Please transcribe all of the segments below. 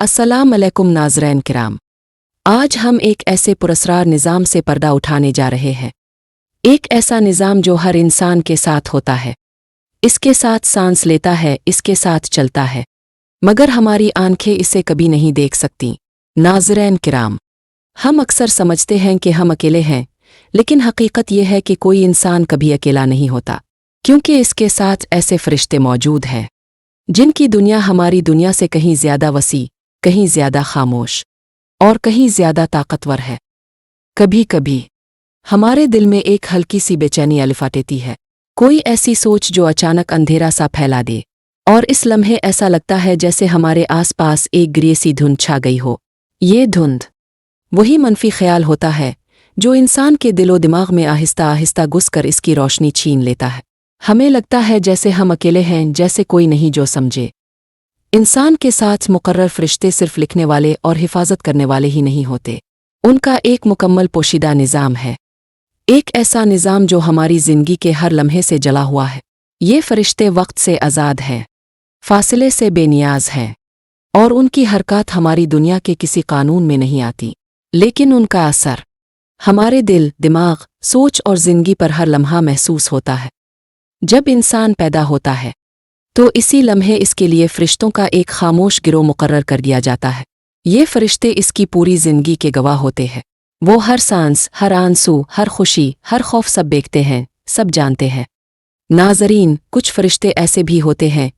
अस्सलाम अलैकुम नाज़रीन किराम। आज हम एक ऐसे पुरस्कार निज़ाम से पर्दा उठाने जा रहे हैं। एक ऐसा निज़ाम जो हर इंसान के साथ होता है, इसके साथ सांस लेता है, इसके साथ चलता है, मगर हमारी आंखें इसे कभी नहीं देख सकती। नाज़रीन किराम, हम अक्सर समझते हैं कि हम अकेले हैं, लेकिन हकीकत यह है कि कोई इंसान कभी अकेला नहीं होता, क्योंकि इसके साथ ऐसे फरिश्ते मौजूद हैं जिनकी दुनिया हमारी दुनिया से कहीं ज़्यादा वसी, कहीं ज़्यादा खामोश और कहीं ज़्यादा ताकतवर है। कभी कभी हमारे दिल में एक हल्की सी बेचैनी अलिफाटेती है, कोई ऐसी सोच जो अचानक अंधेरा सा फैला दे, और इस लम्हे ऐसा लगता है जैसे हमारे आसपास एक ग्रेसी धुंध छा गई हो। ये धुंध वही मनफी ख्याल होता है जो इंसान के दिलो दिमाग में आहिस्ता आहिस्ता घुसकर इसकी रोशनी छीन लेता है। हमें लगता है जैसे हम अकेले हैं, जैसे कोई नहीं जो समझे। इंसान के साथ मुकर्रर फरिश्ते सिर्फ लिखने वाले और हिफाजत करने वाले ही नहीं होते, उनका एक मुकम्मल पोशीदा निज़ाम है, एक ऐसा निज़ाम जो हमारी ज़िंदगी के हर लम्हे से जला हुआ है। ये फरिश्ते वक्त से आज़ाद हैं, फासले से बेनियाज हैं, और उनकी हरकत हमारी दुनिया के किसी कानून में नहीं आती, लेकिन उनका असर हमारे दिल, दिमाग, सोच और ज़िंदगी पर हर लम्हा महसूस होता है। जब इंसान पैदा होता है तो इसी लम्हे इसके लिए फरिश्तों का एक खामोश गिरोह मुकर्रर कर दिया जाता है। ये फरिश्ते इसकी पूरी ज़िंदगी के गवाह होते हैं। वो हर सांस, हर आंसू, हर खुशी, हर खौफ सब देखते हैं, सब जानते हैं। नाज़रीन, कुछ फरिश्ते ऐसे भी होते हैं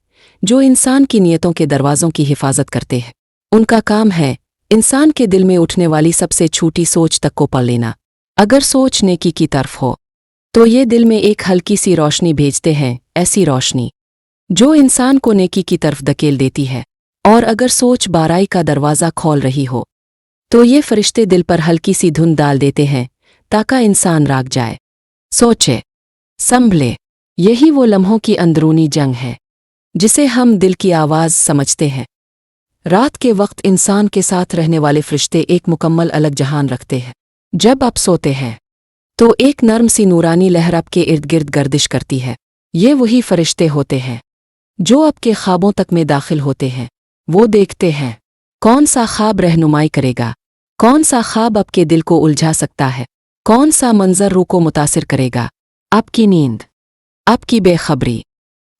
जो इंसान की नीयतों के दरवाज़ों की हिफाजत करते हैं। उनका काम है इंसान के दिल में उठने वाली सबसे छोटी सोच तक को पढ़ लेना। अगर सोच नेकी की तरफ हो तो ये दिल में एक हल्की सी रोशनी भेजते हैं, ऐसी रोशनी जो इंसान को नेकी की तरफ धकेल देती है। और अगर सोच बाराई का दरवाज़ा खोल रही हो तो ये फरिश्ते दिल पर हल्की सी धुंध डाल देते हैं ताकि इंसान राग जाए, सोचे, संभले। यही वो लम्हों की अंदरूनी जंग है जिसे हम दिल की आवाज़ समझते हैं। रात के वक्त इंसान के साथ रहने वाले फरिश्ते एक मुकम्मल अलग जहान रखते हैं। जब आप सोते हैं तो एक नर्म सी नूरानी लहर आपके इर्द गिर्द गर्दिश करती है। ये वही फरिश्ते होते हैं जो आपके ख्वाबों तक में दाखिल होते हैं। वो देखते हैं कौन सा ख्वाब रहनुमाई करेगा, कौन सा ख्वाब आपके दिल को उलझा सकता है, कौन सा मंजर रूह को मुतासिर करेगा। आपकी नींद, आपकी बेखबरी,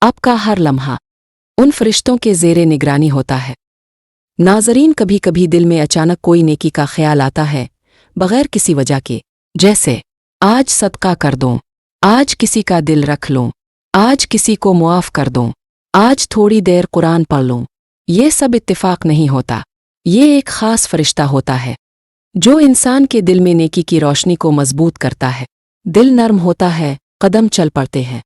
आपका हर लम्हा उन फरिश्तों के ज़ेरे निगरानी होता है। नाज़रीन, कभी कभी दिल में अचानक कोई नेकी का ख्याल आता है बग़ैर किसी वजह के, जैसे आज सदका कर दूं, आज किसी का दिल रख लूं, आज किसी को मुआफ़ कर दूं, आज थोड़ी देर कुरान पढ़ लूं। ये सब इत्तिफाक नहीं होता, ये एक ख़ास फरिश्ता होता है जो इंसान के दिल में नेकी की रोशनी को मजबूत करता है। दिल नर्म होता है, कदम चल पड़ते हैं,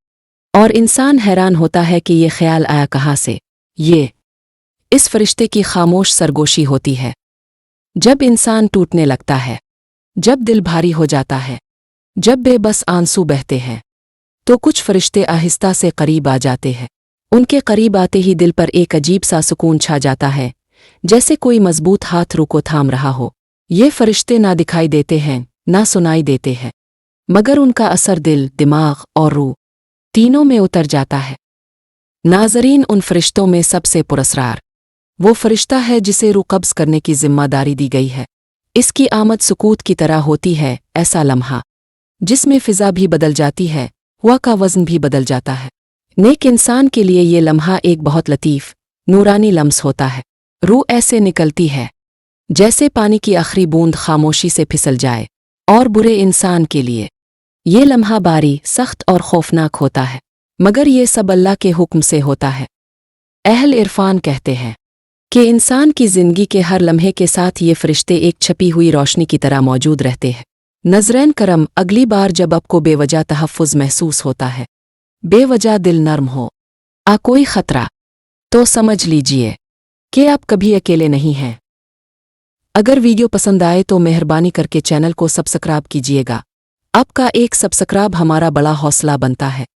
और इंसान हैरान होता है कि ये ख्याल आया कहाँ से। ये इस फरिश्ते की खामोश सरगोशी होती है। जब इंसान टूटने लगता है, जब दिल भारी हो जाता है, जब बेबस आंसू बहते हैं, तो कुछ फरिश्ते आहिस्ता से करीब आ जाते हैं। उनके करीब आते ही दिल पर एक अजीब सा सुकून छा जाता है, जैसे कोई मजबूत हाथ रूह को थाम रहा हो। ये फरिश्ते ना दिखाई देते हैं, ना सुनाई देते हैं, मगर उनका असर दिल, दिमाग और रूह तीनों में उतर जाता है। नाज़रीन, उन फरिश्तों में सबसे पुरस्कार वो फरिश्ता है जिसे रूह कब्ज़ करने की जिम्मेदारी दी गई है। इसकी आमद सुकूत की तरह होती है, ऐसा लम्हा जिसमें फ़िज़ा भी बदल जाती है, हवा का वज़न भी बदल जाता है। नेक इंसान के लिए ये लम्हा एक बहुत लतीफ़, नूरानी लम्स होता है। रूह ऐसे निकलती है जैसे पानी की आखिरी बूंद खामोशी से फिसल जाए, और बुरे इंसान के लिए ये लम्हा बारी, सख्त और खौफनाक होता है, मगर ये सब अल्लाह के हुक्म से होता है। अहल इरफान कहते हैं कि इंसान की ज़िंदगी के हर लम्हे के साथ ये फरिश्ते एक छपी हुई रोशनी की तरह मौजूद रहते हैं। नज़रैन करम, अगली बार जब आपको बेवजह तहफ़्फ़ुज़ महसूस होता है, बेवजह दिल नर्म हो, कोई ख़तरा, तो समझ लीजिए कि आप कभी अकेले नहीं हैं। अगर वीडियो पसंद आए तो मेहरबानी करके चैनल को सब्सक्राइब कीजिएगा। आपका एक सब्सक्राइब हमारा बड़ा हौसला बनता है।